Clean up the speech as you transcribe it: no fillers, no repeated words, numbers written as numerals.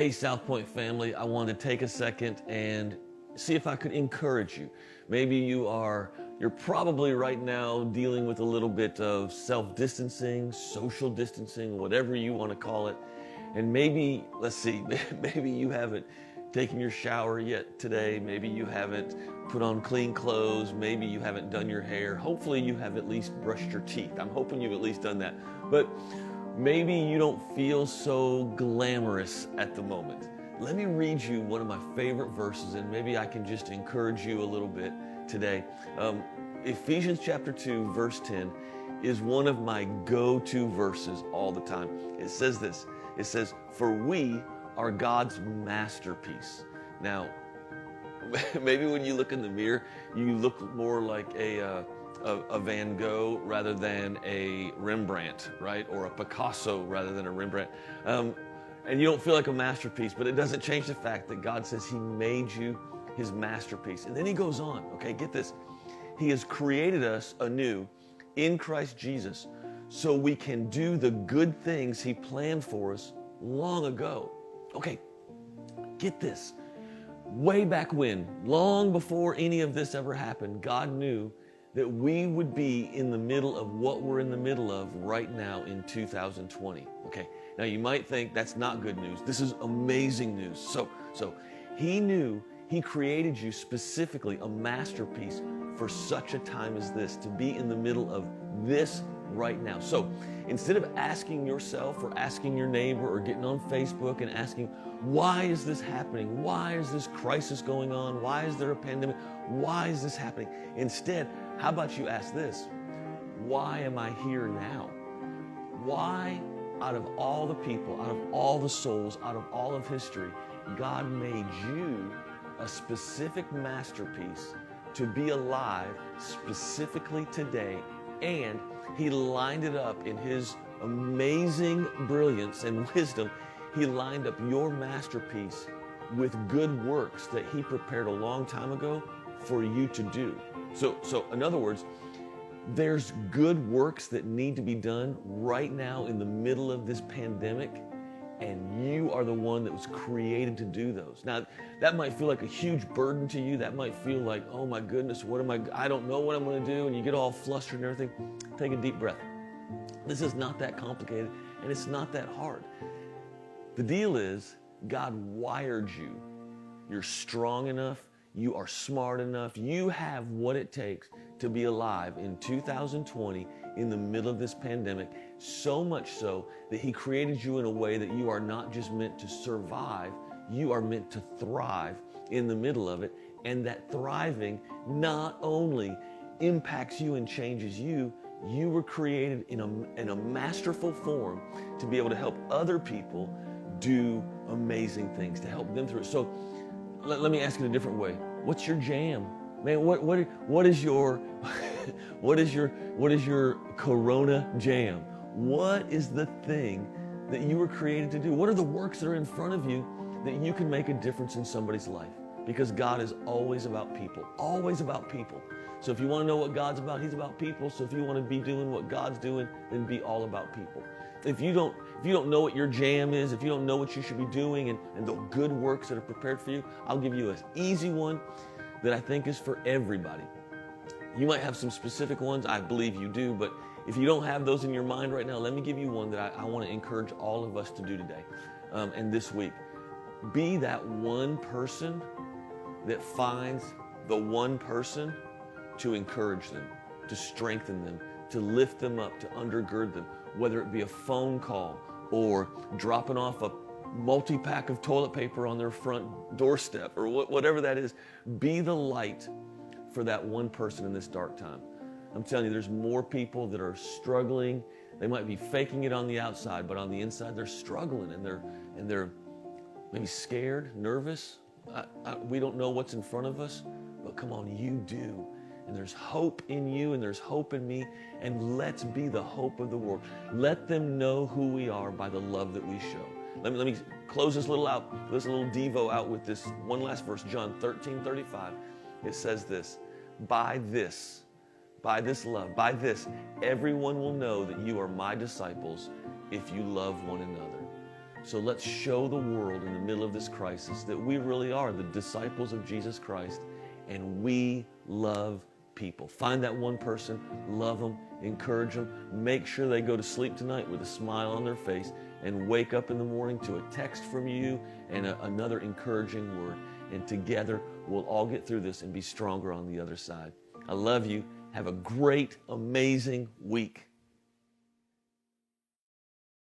Hey, SouthPoint family, I wanted to take a second and see if I could encourage you. Maybe you're probably right now dealing with a little bit of self-distancing, social distancing, whatever you want to call it. And maybe, let's see, maybe you haven't taken your shower yet today. Maybe you haven't put on clean clothes. Maybe you haven't done your hair. Hopefully you have at least brushed your teeth. I'm hoping you've at least done that. But maybe you don't feel so glamorous at the moment. Let me read you one of my favorite verses, and maybe I can just encourage you a little bit today. Ephesians chapter 2, verse 10 is one of my go-to verses all the time. It says this. It says, "For we are God's masterpiece." Now, maybe when you look in the mirror, you look more like a Van Gogh rather than a Rembrandt, right? Or a Picasso rather than a Rembrandt. And you don't feel like a masterpiece, but it doesn't change the fact that God says He made you His masterpiece. And then He goes on, okay, get this. He has created us anew in Christ Jesus so we can do the good things He planned for us long ago. Okay, get this. Way back when, long before any of this ever happened, God knew that we would be in the middle of what we're in the middle of right now in 2020. Okay, now you might think that's not good news. This is amazing news. So He knew He created you specifically a masterpiece for such a time as this, to be in the middle of this right now. So instead of asking yourself or asking your neighbor or getting on Facebook and asking, why is this happening? Why is this crisis going on? Why is there a pandemic? Why is this happening? Instead, how about you ask this? Why am I here now? Why, out of all the people, out of all the souls, out of all of history, God made you a specific masterpiece to be alive specifically today, and He lined it up in His amazing brilliance and wisdom. He lined up your masterpiece with good works that He prepared a long time ago for you to do. So in other words, there's good works that need to be done right now in the middle of this pandemic, and you are the one that was created to do those. Now, that might feel like a huge burden to you. That might feel like, oh my goodness, I don't know what I'm going to do, and you get all flustered and everything. Take a deep breath. This is not that complicated, and it's not that hard. The deal is, God wired you. You're strong enough. You are smart enough. You have what it takes to be alive in 2020 in the middle of this pandemic, so much so that He created you in a way that you are not just meant to survive, you are meant to thrive in the middle of it. And that thriving not only impacts you and changes you, you were created in a masterful form to be able to help other people do amazing things, to help them through it. So let me ask it a different way. What's your jam? Man, what is your what is your Corona jam? What is the thing that you were created to do? What are the works that are in front of you that you can make a difference in somebody's life? Because God is always about people, always about people. So if you want to know what God's about, He's about people. So if you want to be doing what God's doing, then be all about people. If you don't know what your jam is, if you don't know what you should be doing and the good works that are prepared for you, I'll give you an easy one that I think is for everybody. You might have some specific ones, I believe you do, but if you don't have those in your mind right now, let me give you one that I want to encourage all of us to do today and this week. Be that one person that finds the one person to encourage them, to strengthen them, to lift them up, to undergird them, whether it be a phone call or dropping off a multi-pack of toilet paper on their front doorstep or whatever that is. Be the light for that one person in this dark time. I'm telling you, there's more people that are struggling. They might be faking it on the outside, but on the inside they're struggling and they're maybe scared, nervous. We don't know what's in front of us, but come on, you do. And there's hope in you and there's hope in me, and let's be the hope of the world. Let them know who we are by the love that we show. Let me close this little devo out with this one last verse, John 13:35. It says this, by this love, by this, everyone will know that you are my disciples if you love one another. So let's show the world in the middle of this crisis that we really are the disciples of Jesus Christ, and we love people. Find that one person, love them, encourage them, make sure they go to sleep tonight with a smile on their face and wake up in the morning to a text from you and another encouraging word. And together we'll all get through this and be stronger on the other side. I love you. Have a great, amazing week.